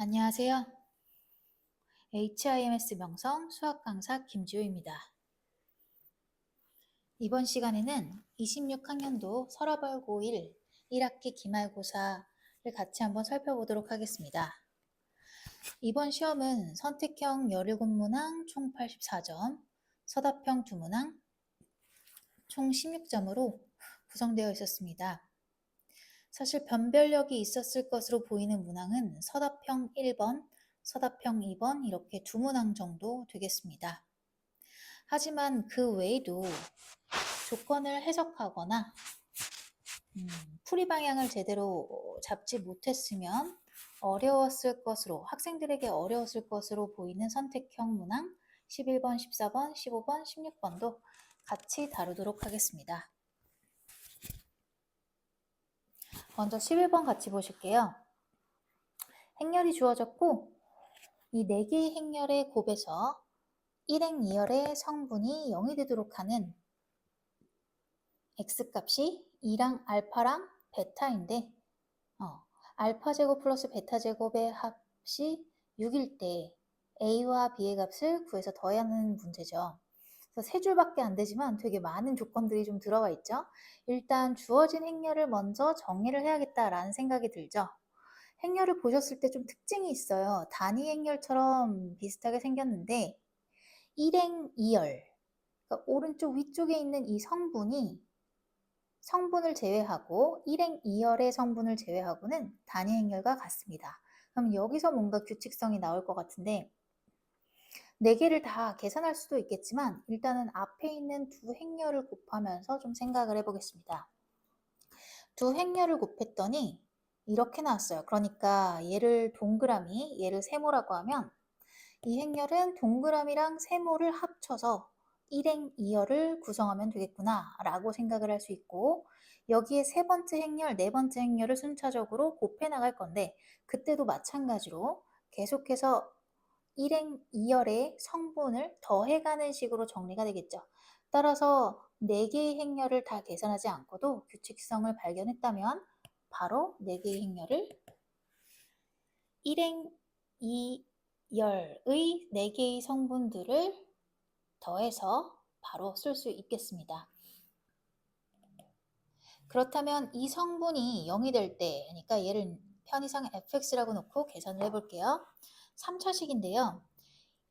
안녕하세요. HIMS 명성 수학 강사 김지호입니다. 이번 시간에는 26학년도 서라벌 고1 1학기 기말고사를 같이 한번 살펴보도록 하겠습니다. 이번 시험은 선택형 17문항 총 84점, 서답형 2문항 총 16점으로 구성되어 있었습니다. 사실 변별력이 있었을 것으로 보이는 문항은 서답형 1번, 서답형 2번 이렇게 두 문항 정도 되겠습니다. 하지만 그 외에도 조건을 해석하거나 풀이 방향을 제대로 잡지 못했으면 어려웠을 것으로, 학생들에게 어려웠을 것으로 보이는 선택형 문항 11번, 14번, 15번, 16번도 같이 다루도록 하겠습니다. 먼저 11번 같이 보실게요. 행렬이 주어졌고 이 4개의 행렬의 곱에서 1행 2열의 성분이 0이 되도록 하는 x값이 2랑 알파랑 베타인데 알파 제곱 플러스 베타 제곱의 합이 6일 때 a와 b의 값을 구해서 더해야 하는 문제죠. 그래서 3줄밖에 안 되지만 되게 많은 조건들이 좀 들어가 있죠. 일단 주어진 행렬을 먼저 정리를 해야겠다라는 생각이 들죠. 행렬을 보셨을 때 좀 특징이 있어요. 단위 행렬처럼 비슷하게 생겼는데 1행 2열, 그러니까 오른쪽 위쪽에 있는 이 성분을 제외하고 1행 2열의 성분을 제외하고는 단위 행렬과 같습니다. 그럼 여기서 뭔가 규칙성이 나올 것 같은데 4개를 다 계산할 수도 있겠지만 일단은 앞에 있는 두 행렬을 곱하면서 좀 생각을 해보겠습니다. 두 행렬을 곱했더니 이렇게 나왔어요. 그러니까 얘를 동그라미, 얘를 세모라고 하면 이 행렬은 동그라미랑 세모를 합쳐서 1행 2열을 구성하면 되겠구나 라고 생각을 할 수 있고 여기에 세 번째 행렬, 네 번째 행렬을 순차적으로 곱해 나갈 건데 그때도 마찬가지로 계속해서 1행 2열의 성분을 더해가는 식으로 정리가 되겠죠. 따라서 4개의 행렬을 다 계산하지 않고도 규칙성을 발견했다면 바로 4개의 행렬을 1행 2열의 4개의 성분들을 더해서 바로 쓸 수 있겠습니다. 그렇다면 이 성분이 0이 될 때, 그러니까 얘를 편의상 fx라고 놓고 계산을 해볼게요. 3차식인데요.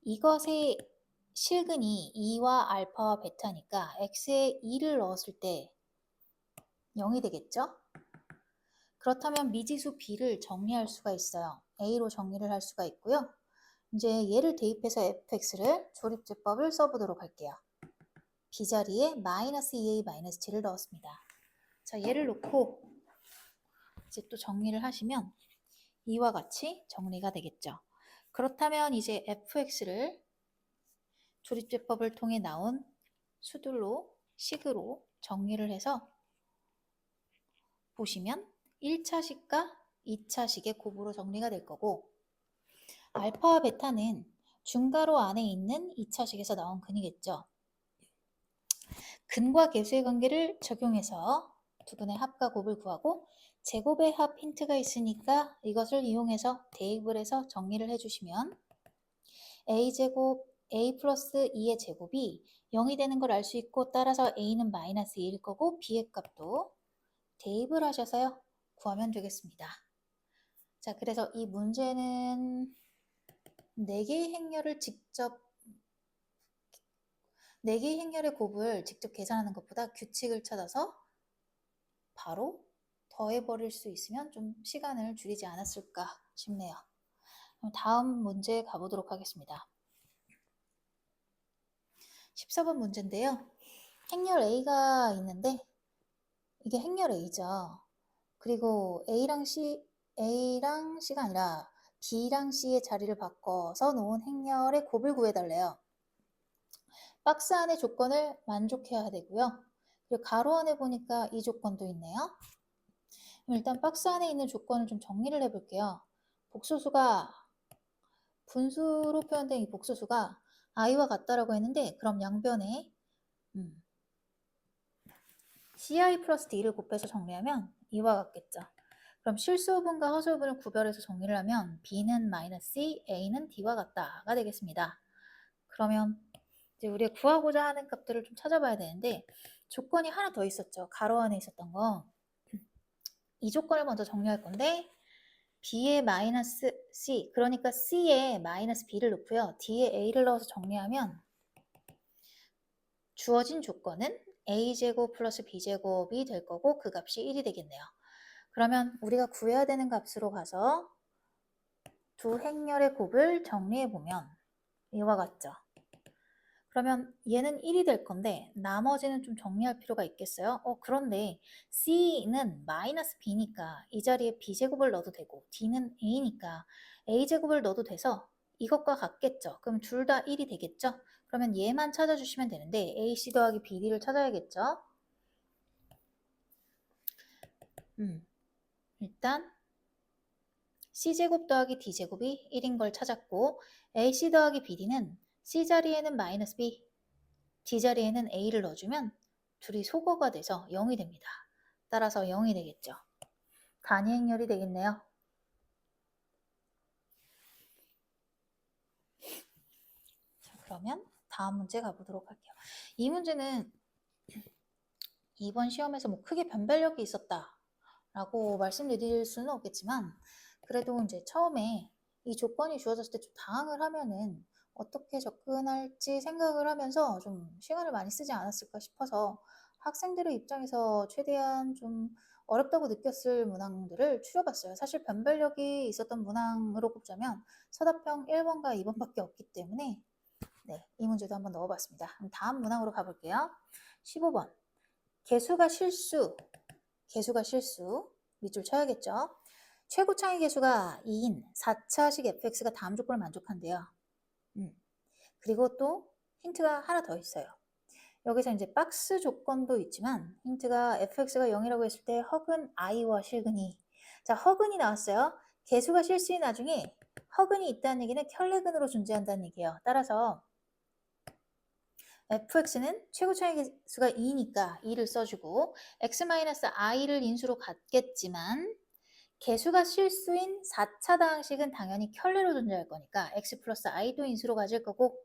이것의 실근이 2와 알파와 베타니까 x에 2를 넣었을 때 0이 되겠죠? 그렇다면 미지수 b를 정리할 수가 있어요. a로 정리를 할 수가 있고요. 이제 얘를 대입해서 fx를 조립제법을 써보도록 할게요. b자리에 마이너스 2a 마이너스 7을 넣었습니다. 자, 얘를 놓고 이제 또 정리를 하시면 이와 같이 정리가 되겠죠. 그렇다면 이제 fx를 조립제법을 통해 나온 수들로 식으로 정리를 해서 보시면 1차식과 2차식의 곱으로 정리가 될 거고 알파와 베타는 중괄호 안에 있는 2차식에서 나온 근이겠죠. 근과 계수의 관계를 적용해서 두 근의 합과 곱을 구하고 제곱의 합 힌트가 있으니까 이것을 이용해서 대입을 해서 정리를 해주시면 a제곱 a 플러스 2의 제곱이 0이 되는 걸 알 수 있고 따라서 a는 마이너스 2일 거고 b의 값도 대입을 하셔서요 구하면 되겠습니다. 자, 그래서 이 문제는 4개의 행렬을 직접 4개의 행렬의 곱을 직접 계산하는 것보다 규칙을 찾아서 바로 더해버릴 수 있으면 좀 시간을 줄이지 않았을까 싶네요. 그럼 다음 문제 가보도록 하겠습니다. 14번 문제인데요. 행렬 A가 있는데 이게 행렬 A죠. 그리고 A랑 C가 아니라 B랑 C의 자리를 바꿔서 놓은 행렬의 곱을 구해달래요. 박스 안의 조건을 만족해야 되고요. 그리고 가로 안에 보니까 이 조건도 있네요. 그럼 일단 박스 안에 있는 조건을 좀 정리를 해볼게요. 복소수가 분수로 표현된 이 복소수가 i와 같다라고 했는데 그럼 양변에 ci 플러스 d를 곱해서 정리하면 이와 같겠죠. 그럼 실수 부분과 허수 부분을 구별해서 정리를 하면 B는 마이너스 C, A는 D와 같다가 되겠습니다. 그러면 이제 우리가 구하고자 하는 값들을 좀 찾아봐야 되는데 조건이 하나 더 있었죠. 가로 안에 있었던 거. 이 조건을 먼저 정리할 건데 B에 마이너스 C, 그러니까 C에 마이너스 B를 넣고요. D에 A를 넣어서 정리하면 주어진 조건은 A제곱 플러스 B제곱이 될 거고 그 값이 1이 되겠네요. 그러면 우리가 구해야 되는 값으로 가서 두 행렬의 곱을 정리해보면 이와 같죠. 그러면 얘는 1이 될 건데 나머지는 좀 정리할 필요가 있겠어요? 그런데 C는 마이너스 B니까 이 자리에 B제곱을 넣어도 되고 D는 A니까 A제곱을 넣어도 돼서 이것과 같겠죠. 그럼 둘 다 1이 되겠죠? 그러면 얘만 찾아주시면 되는데 AC 더하기 BD를 찾아야겠죠? 일단 C제곱 더하기 D제곱이 1인 걸 찾았고 AC 더하기 BD는 C 자리에는 마이너스 B, D 자리에는 A를 넣어주면 둘이 소거가 돼서 0이 됩니다. 따라서 0이 되겠죠. 단위 행렬이 되겠네요. 자, 그러면 다음 문제 가보도록 할게요. 이 문제는 이번 시험에서 뭐 크게 변별력이 있었다 라고 말씀드릴 수는 없겠지만 그래도 이제 처음에 이 조건이 주어졌을 때 좀 당황을 하면은 어떻게 접근할지 생각을 하면서 좀 시간을 많이 쓰지 않았을까 싶어서 학생들의 입장에서 최대한 좀 어렵다고 느꼈을 문항들을 추려봤어요. 사실 변별력이 있었던 문항으로 꼽자면 서답형 1번과 2번밖에 없기 때문에 네, 이 문제도 한번 넣어봤습니다. 그럼 다음 문항으로 가볼게요. 15번 개수가 실수 밑줄 쳐야겠죠. 최고창의 개수가 2인 4차식 fx가 다음 조건을 만족한대요. 그리고 또 힌트가 하나 더 있어요. 여기서 이제 박스 조건도 있지만 힌트가 fx가 0이라고 했을 때 허근 i와 실근이 자 허근이 나왔어요. 개수가 실수인 나중에 허근이 있다는 얘기는 켤레근으로 존재한다는 얘기예요. 따라서 fx는 최고차의 개수가 2니까 2를 써주고 x-i를 인수로 갖겠지만 개수가 실수인 4차 다항식은 당연히 켤레로 존재할 거니까 x 플러스 i도 인수로 가질 거고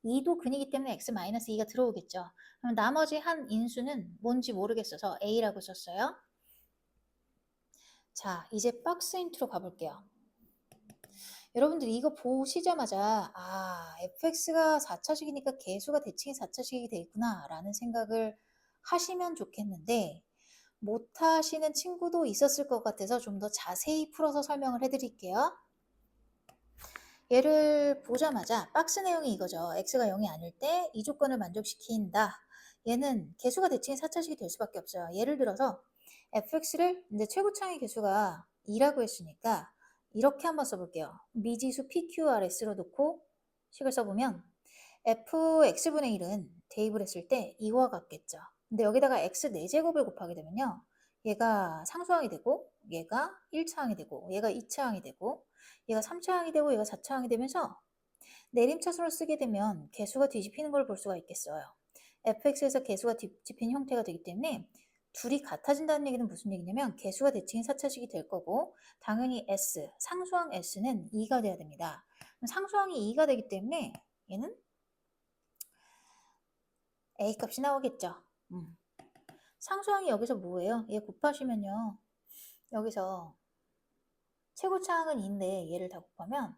2도 근이기 때문에 x-2가 들어오겠죠. 그럼 나머지 한 인수는 뭔지 모르겠어서 a라고 썼어요. 자, 이제 박스 힌트로 가볼게요. 여러분들 이거 보시자마자 fx가 4차식이니까 개수가 대칭이 4차식이 되겠구나 라는 생각을 하시면 좋겠는데 못하시는 친구도 있었을 것 같아서 좀 더 자세히 풀어서 설명을 해드릴게요. 얘를 보자마자 박스 내용이 이거죠. x가 0이 아닐 때 이 조건을 만족시킨다. 얘는 개수가 대칭이 4차식이 될 수밖에 없어요. 예를 들어서 fx를 이제 최고창의 개수가 2라고 했으니까 이렇게 한번 써볼게요. 미지수 PQRS로 놓고 식을 써보면 fx분의 1은 대입을 했을 때 이와 같겠죠. 근데 여기다가 x 4제곱을 곱하게 되면요. 얘가 상수항이 되고 얘가 1차항이 되고 얘가 2차항이 되고 얘가 3차항이 되고 얘가 4차항이 되면서 내림차순을 쓰게 되면 개수가 뒤집히는 걸 볼 수가 있겠어요. fx에서 개수가 뒤집힌 형태가 되기 때문에 둘이 같아진다는 얘기는 무슨 얘기냐면 개수가 대칭인 4차식이 될 거고 당연히 s, 상수항 s는 2가 돼야 됩니다. 상수항이 2가 되기 때문에 얘는 a 값이 나오겠죠. 상수항이 여기서 뭐예요? 얘 곱하시면요. 여기서 최고차항은 2인데 얘를 다 곱하면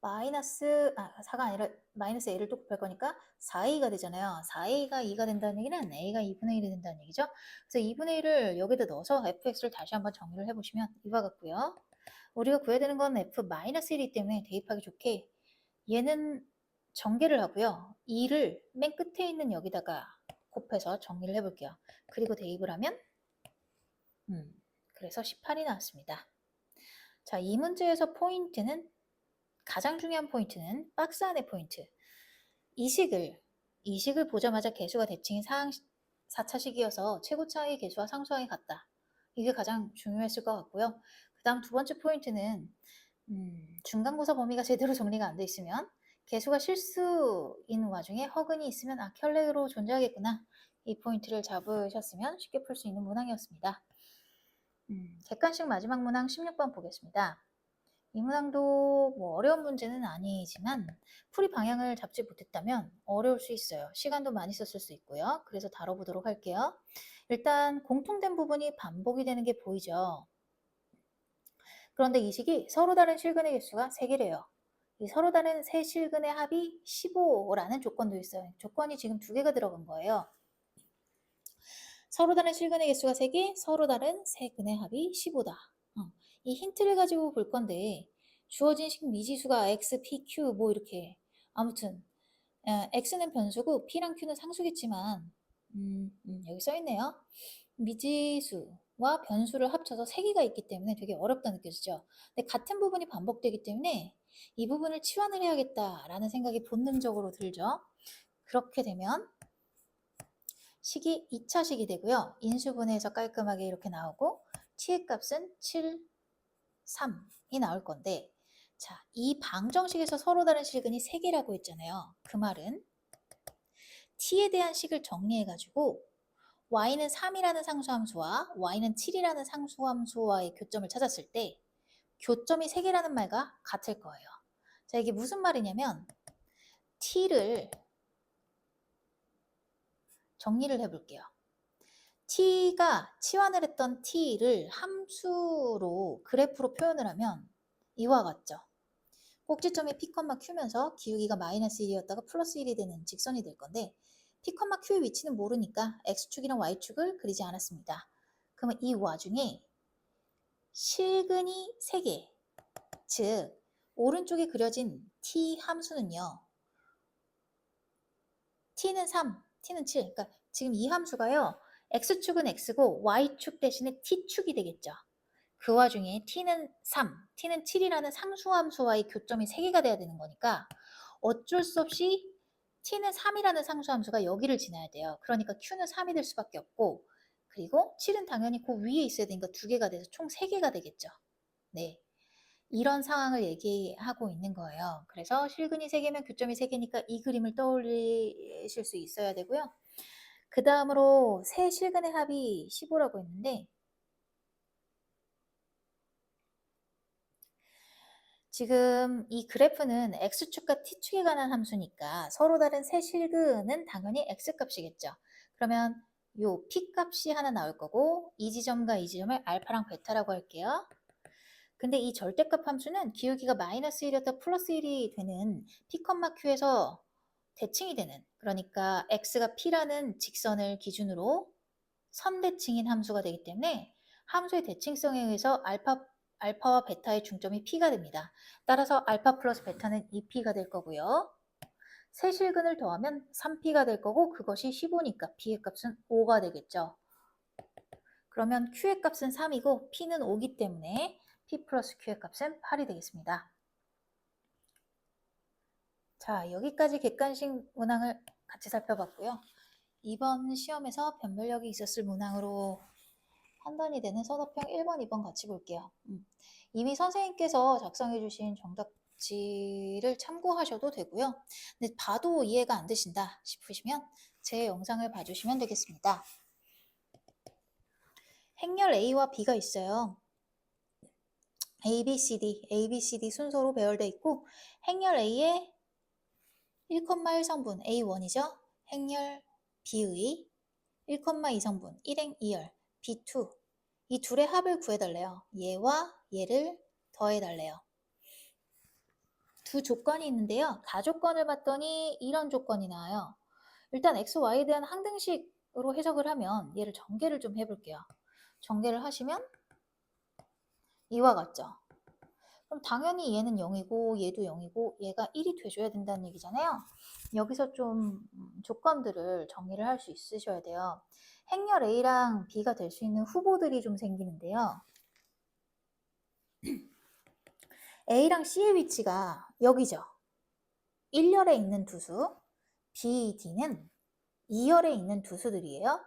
마이너스 4가 아니라 마이너스 a를 또 곱할 거니까 4a가 되잖아요. 4a가 2가 된다는 얘기는 a가 2분의 1이 된다는 얘기죠. 그래서 2분의 1을 여기다 넣어서 fx를 다시 한번 정리를 해보시면 이와 같고요. 우리가 구해야 되는 건 f-1이기 때문에 대입하기 좋게 얘는 전개를 하고요. 2를 맨 끝에 있는 여기다가 곱해서 정리를 해볼게요. 그리고 대입을 하면 그래서 18이 나왔습니다. 자, 이 문제에서 가장 중요한 포인트는 박스 안의 포인트. 이식을 보자마자 개수가 대칭인 4차식이어서 최고차의 개수와 상수항이 같다. 이게 가장 중요했을 것 같고요. 그 다음 두 번째 포인트는 중간고사 범위가 제대로 정리가 안 돼 있으면 개수가 실수인 와중에 허근이 있으면 켤레로 존재하겠구나. 이 포인트를 잡으셨으면 쉽게 풀 수 있는 문항이었습니다. 객관식 마지막 문항 16번 보겠습니다. 이 문항도 뭐 어려운 문제는 아니지만 풀이 방향을 잡지 못했다면 어려울 수 있어요. 시간도 많이 썼을 수 있고요. 그래서 다뤄보도록 할게요. 일단 공통된 부분이 반복이 되는 게 보이죠. 그런데 이 식이 서로 다른 실근의 개수가 3개래요. 이 서로 다른 세 실근의 합이 15라는 조건도 있어요. 조건이 지금 2개가 들어간 거예요. 서로 다른 실근의 개수가 3개, 서로 다른 세 근의 합이 15다. 이 힌트를 가지고 볼 건데 주어진 식 미지수가 x, p, q 뭐 이렇게 아무튼 x는 변수고 p랑 q는 상수겠지만 여기 써 있네요. 미지수와 변수를 합쳐서 3개가 있기 때문에 되게 어렵다 느껴지죠. 근데 같은 부분이 반복되기 때문에 이 부분을 치환을 해야겠다라는 생각이 본능적으로 들죠. 그렇게 되면 식이 2차식이 되고요. 인수분해해서 깔끔하게 이렇게 나오고 t의 값은 7, 3이 나올 건데 자, 이 방정식에서 서로 다른 실근이 3개라고 했잖아요. 그 말은 t에 대한 식을 정리해가지고 y는 3이라는 상수함수와 y는 7이라는 상수함수와의 교점을 찾았을 때 교점이 3개라는 말과 같을 거예요. 자, 이게 무슨 말이냐면 t를 정리를 해볼게요. t가 치환을 했던 t를 함수로 그래프로 표현을 하면 이와 같죠. 꼭지점이 p, q면서 기울기가 마이너스 1이었다가 플러스 1이 되는 직선이 될 건데 p, q의 위치는 모르니까 x축이랑 y축을 그리지 않았습니다. 그러면 이 와중에 실근이 3개, 즉 오른쪽에 그려진 t 함수는요. t는 3, t는 7. 그러니까 지금 이 함수가요. x축은 x고 y축 대신에 t축이 되겠죠. 그 와중에 t는 3, t는 7이라는 상수함수와의 교점이 3개가 돼야 되는 거니까 어쩔 수 없이 t는 3이라는 상수함수가 여기를 지나야 돼요. 그러니까 q는 3이 될 수밖에 없고 그리고 7은 당연히 그 위에 있어야 되니까 2개가 돼서 총 3개가 되겠죠. 네. 이런 상황을 얘기하고 있는 거예요. 그래서 실근이 3개면 교점이 3개니까 이 그림을 떠올리실 수 있어야 되고요. 그 다음으로 세 실근의 합이 15라고 했는데 지금 이 그래프는 x축과 t축에 관한 함수니까 서로 다른 세 실근은 당연히 x값이겠죠. 그러면 요 p값이 하나 나올 거고 이 지점과 이 지점을 알파랑 베타라고 할게요. 근데 이 절대값 함수는 기울기가 마이너스 1이었다 플러스 1이 되는 p, q에서 대칭이 되는 그러니까 x가 p라는 직선을 기준으로 선대칭인 함수가 되기 때문에 함수의 대칭성에 의해서 알파와 베타의 중점이 p가 됩니다. 따라서 알파 플러스 베타는 2p가 될 거고요. 세 실근을 더하면 3p가 될 거고 그것이 15니까 p의 값은 5가 되겠죠. 그러면 q의 값은 3이고 p는 5기 때문에 p 플러스 q의 값은 8이 되겠습니다. 자, 여기까지 객관식 문항을 같이 살펴봤고요. 이번 시험에서 변별력이 있었을 문항으로 판단이 되는 서답형 1번, 2번 같이 볼게요. 이미 선생님께서 작성해 주신 정답지를 참고하셔도 되고요. 근데 봐도 이해가 안 되신다 싶으시면 제 영상을 봐주시면 되겠습니다. 행렬 A와 B가 있어요. A, B, C, D 순서로 배열되어 있고 행렬 A의 1,1 성분 A1이죠. 행렬 B의 1,2 성분 1행 2열 B2 이 둘의 합을 구해달래요. 얘와 얘를 더해달래요. 두 조건이 있는데요. 가조건을 봤더니 이런 조건이 나와요. 일단 x, y에 대한 항등식으로 해석을 하면 얘를 전개를 좀 해볼게요. 전개를 하시면 이와 같죠. 그럼 당연히 얘는 0이고 얘도 0이고 얘가 1이 돼줘야 된다는 얘기잖아요. 여기서 좀 조건들을 정리를 할 수 있으셔야 돼요. 행렬 A랑 B가 될 수 있는 후보들이 좀 생기는데요. A랑 C의 위치가 여기죠. 1열에 있는 두수, B, D는 2열에 있는 두수들이에요.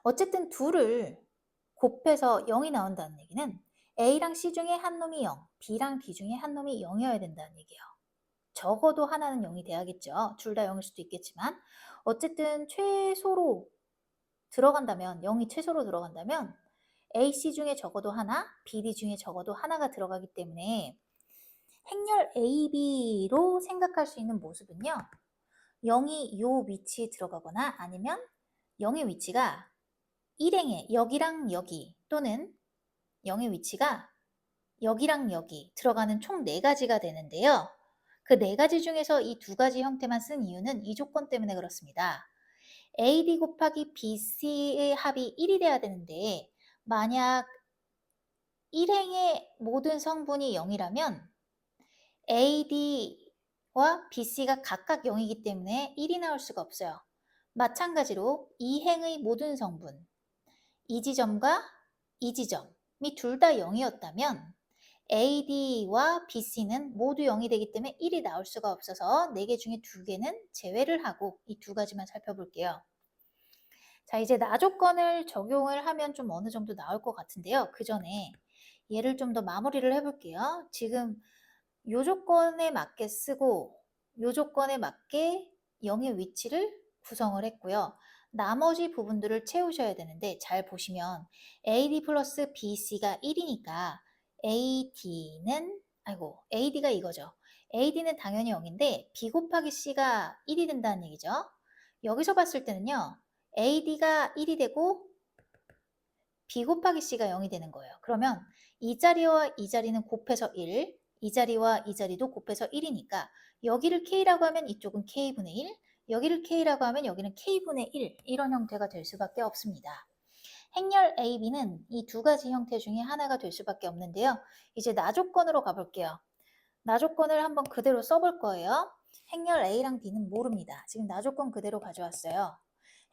어쨌든 둘을 곱해서 0이 나온다는 얘기는 A랑 C 중에 한 놈이 0, B랑 D 중에 한 놈이 0이어야 된다는 얘기예요. 적어도 하나는 0이 돼야겠죠. 둘 다 0일 수도 있겠지만 어쨌든 최소로 들어간다면 0이 최소로 들어간다면 AC 중에 적어도 하나, BD 중에 적어도 하나가 들어가기 때문에 행렬 AB로 생각할 수 있는 모습은요. 0이 요 위치에 들어가거나 아니면 0의 위치가 일행에 여기랑 여기 또는 0의 위치가 여기랑 여기 들어가는 총 4가지가 되는데요. 그 4가지 중에서 이 2가지 형태만 쓴 이유는 이 조건 때문에 그렇습니다. AD 곱하기 BC의 합이 1이 돼야 되는데 만약 일행의 모든 성분이 0이라면 AD와 BC가 각각 0이기 때문에 1이 나올 수가 없어요. 마찬가지로 이행의 모든 성분, 이 지점과 이 지점이 둘 다 0이었다면 AD와 BC는 모두 0이 되기 때문에 1이 나올 수가 없어서 4개 중에 2개는 제외를 하고 이 2가지만 살펴볼게요. 자, 이제 나 조건을 적용을 하면 좀 어느 정도 나올 것 같은데요. 그 전에 얘를 좀 더 마무리를 해볼게요. 지금 요 조건에 맞게 쓰고 요 조건에 맞게 0의 위치를 구성을 했고요. 나머지 부분들을 채우셔야 되는데 잘 보시면 AD 플러스 BC가 1이니까 AD가 이거죠. AD는 당연히 0인데 B 곱하기 C가 1이 된다는 얘기죠. 여기서 봤을 때는요. AD가 1이 되고 B 곱하기 C가 0이 되는 거예요. 그러면 이 자리와 이 자리는 곱해서 1, 이 자리와 이 자리도 곱해서 1이니까 여기를 K라고 하면 이쪽은 K분의 1, 여기를 K라고 하면 여기는 K분의 1 이런 형태가 될 수밖에 없습니다. 행렬 AB는 이 2가지 형태 중에 하나가 될 수밖에 없는데요. 이제 나 조건으로 가볼게요. 나 조건을 한번 그대로 써볼 거예요. 행렬 A랑 B는 모릅니다. 지금 나 조건 그대로 가져왔어요.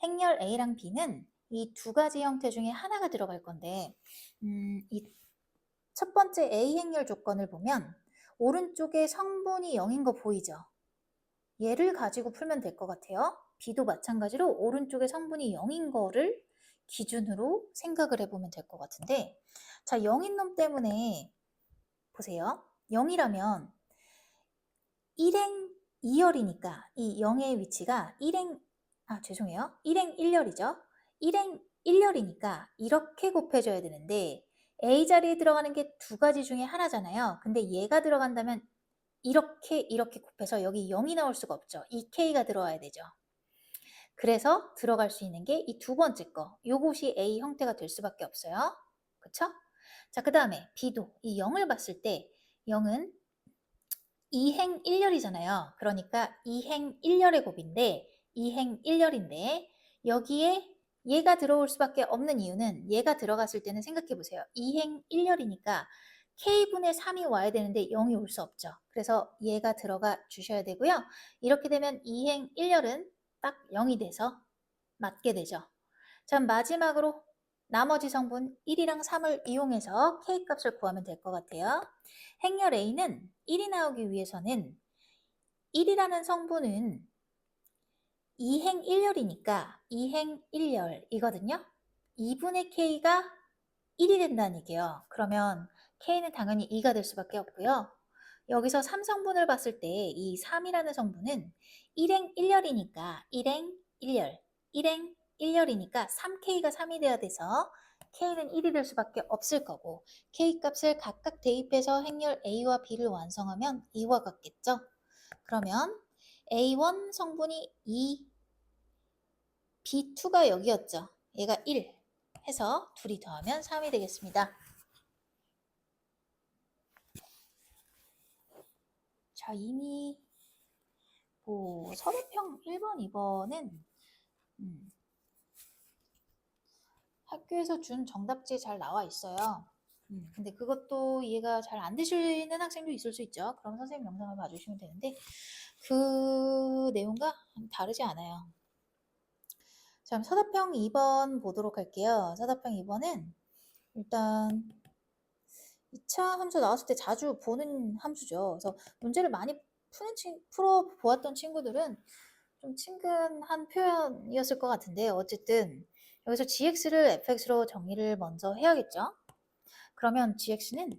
행렬 A랑 B는 이 2가지 형태 중에 하나가 들어갈 건데 이 첫 번째 A 행렬 조건을 보면 오른쪽에 성분이 0인 거 보이죠? 얘를 가지고 풀면 될 것 같아요. B도 마찬가지로 오른쪽에 성분이 0인 거를 기준으로 생각을 해보면 될 것 같은데 자, 0인 놈 때문에 보세요. 0이라면 1행 2열이니까 이 0의 위치가 1행 1행 1열이죠. 1행 1열이니까 이렇게 곱해줘야 되는데 A 자리에 들어가는 게 2가지 중에 하나잖아요. 근데 얘가 들어간다면 이렇게 곱해서 여기 0이 나올 수가 없죠. 이 K가 들어와야 되죠. 그래서 들어갈 수 있는 게 이 2번째 거. 요것이 A 형태가 될 수밖에 없어요. 그쵸? 자, 그 다음에 B도 이 0을 봤을 때 0은 2행 1열이잖아요. 그러니까 2행 1열의 곱인데 2행 1열인데 여기에 얘가 들어올 수밖에 없는 이유는 얘가 들어갔을 때는 생각해 보세요. 2행 1열이니까 K분의 3이 와야 되는데 0이 올 수 없죠. 그래서 얘가 들어가 주셔야 되고요. 이렇게 되면 2행 1열은 딱 0이 돼서 맞게 되죠. 자, 마지막으로 나머지 성분 1이랑 3을 이용해서 K값을 구하면 될 것 같아요. 행렬 A는 1이 나오기 위해서는 1이라는 성분은 2행 1열이니까 2행 1열이거든요. 2분의 K가 1이 된다는 얘기예요. 그러면 K는 당연히 2가 될 수밖에 없고요. 여기서 3성분을 봤을 때 이 3이라는 성분은 1행 1열이니까 1행 1열, 1행 1열이니까 3K가 3이 돼야 돼서 K는 1이 될 수밖에 없을 거고 K값을 각각 대입해서 행렬 A와 B를 완성하면 이와 같겠죠? 그러면 A1 성분이 2, B2가 여기였죠? 얘가 1 해서 둘이 더하면 3이 되겠습니다. 자, 이미 서류평 1번, 2번은 학교에서 준 정답지에 잘 나와 있어요. 근데 그것도 이해가 잘 안 되시는 학생도 있을 수 있죠. 그럼 선생님 영상을 봐주시면 되는데 그 내용과 다르지 않아요. 자, 그럼 서답형 2번 보도록 할게요. 서답형 2번은 일단 2차 함수 나왔을 때 자주 보는 함수죠. 그래서 문제를 많이 풀어보았던 친구들은 좀 친근한 표현이었을 것 같은데 어쨌든 여기서 gx를 fx로 정의를 먼저 해야겠죠. 그러면 gx는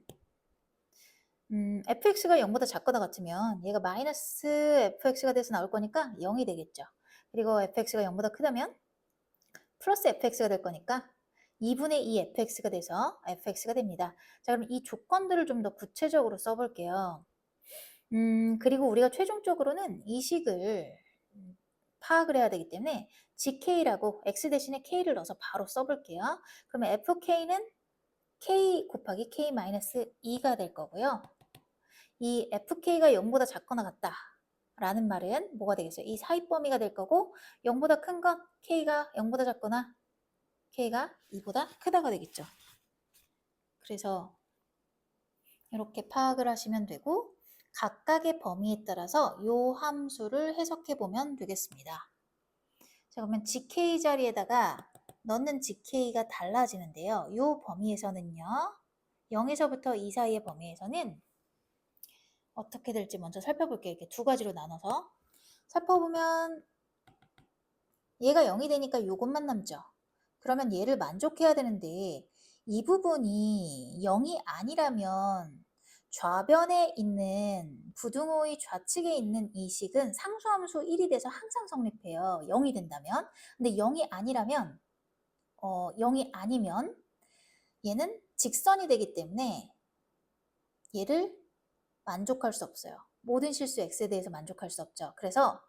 fx가 0보다 작거나 같으면 얘가 마이너스 fx가 돼서 나올 거니까 0이 되겠죠. 그리고 fx가 0보다 크다면 플러스 fx가 될 거니까 2분의 2 fx가 돼서 fx가 됩니다. 자, 그럼 이 조건들을 좀 더 구체적으로 써볼게요. 그리고 우리가 최종적으로는 이 식을 파악을 해야 되기 때문에 gk라고 x 대신에 k를 넣어서 바로 써볼게요. 그러면 fk는 k 곱하기 k-2가 될 거고요. 이 fk가 0보다 작거나 같다 라는 말은 뭐가 되겠어요? 이 사이 범위가 될 거고 0보다 큰 건 k가 0보다 작거나 k가 2보다 크다가 되겠죠. 그래서 이렇게 파악을 하시면 되고 각각의 범위에 따라서 이 함수를 해석해 보면 되겠습니다. 자, 그러면 gk 자리에다가 넣는 gk가 달라지는데요. 이 범위에서는요. 0에서부터 2 사이의 범위에서는 어떻게 될지 먼저 살펴볼게요. 이렇게 두 가지로 나눠서 살펴보면 얘가 0이 되니까 이것만 남죠. 그러면 얘를 만족해야 되는데 이 부분이 0이 아니라면 좌변에 있는 부등호의 좌측에 있는 이 식은 상수함수 1이 돼서 항상 성립해요. 0이 된다면. 근데 0이 아니라면 0이 아니면 얘는 직선이 되기 때문에 얘를 만족할 수 없어요. 모든 실수 x에 대해서 만족할 수 없죠. 그래서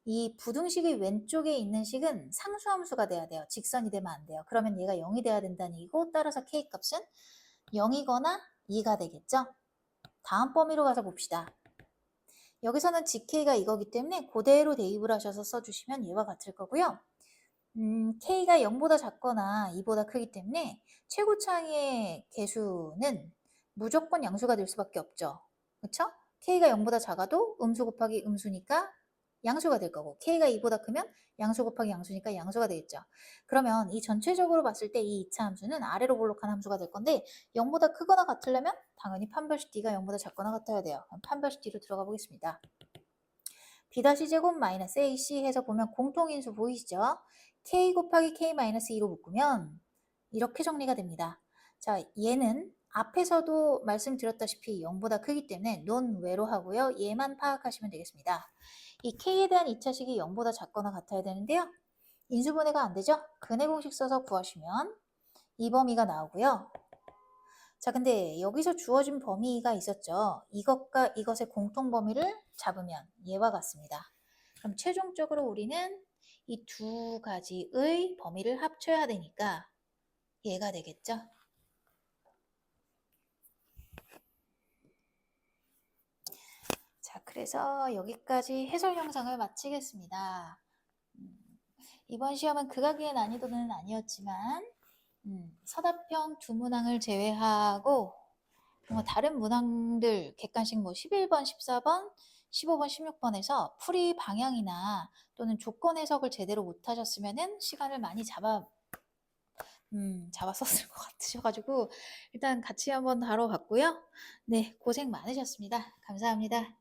이 부등식의 왼쪽에 있는 식은 상수함수가 돼야 돼요. 직선이 되면 안 돼요. 그러면 얘가 0이 돼야 된다는 얘기고 따라서 k값은 0이거나 2가 되겠죠. 다음 범위로 가서 봅시다. 여기서는 gk가 이거기 때문에 그대로 대입을 하셔서 써주시면 얘와 같을 거고요. k가 0보다 작거나 2보다 크기 때문에 최고차의 개수는 무조건 양수가 될 수밖에 없죠. 그렇죠? k가 0보다 작아도 음수 곱하기 음수니까 양수가 될 거고 k가 2보다 크면 양수 곱하기 양수니까 양수가 되겠죠. 그러면 이 전체적으로 봤을 때 이 2차 함수는 아래로 볼록한 함수가 될 건데 0보다 크거나 같으려면 당연히 판별식 d가 0보다 작거나 같아야 돼요. 그럼 판별식 d로 들어가 보겠습니다. b-제곱 마이너스 ac 해서 보면 공통인수 보이시죠? k 곱하기 k-2로 묶으면 이렇게 정리가 됩니다. 자, 얘는 앞에서도 말씀드렸다시피 0보다 크기 때문에 논외로 하고요. 얘만 파악하시면 되겠습니다. 이 k에 대한 2차식이 0보다 작거나 같아야 되는데요. 인수분해가 안 되죠? 근해 공식 써서 구하시면 이 범위가 나오고요. 자, 근데 여기서 주어진 범위가 있었죠. 이것과 이것의 공통 범위를 잡으면 얘와 같습니다. 그럼 최종적으로 우리는 이 두 가지의 범위를 합쳐야 되니까 얘가 되겠죠. 자, 그래서 여기까지 해설 영상을 마치겠습니다. 이번 시험은 극악의 난이도는 아니었지만 서답형 두 문항을 제외하고 다른 문항들 객관식 11번, 14번, 15번, 16번에서 풀이 방향이나 또는 조건 해석을 제대로 못하셨으면 시간을 많이 잡았었을 것 같으셔가지고 일단 같이 한번 다뤄봤고요. 네, 고생 많으셨습니다. 감사합니다.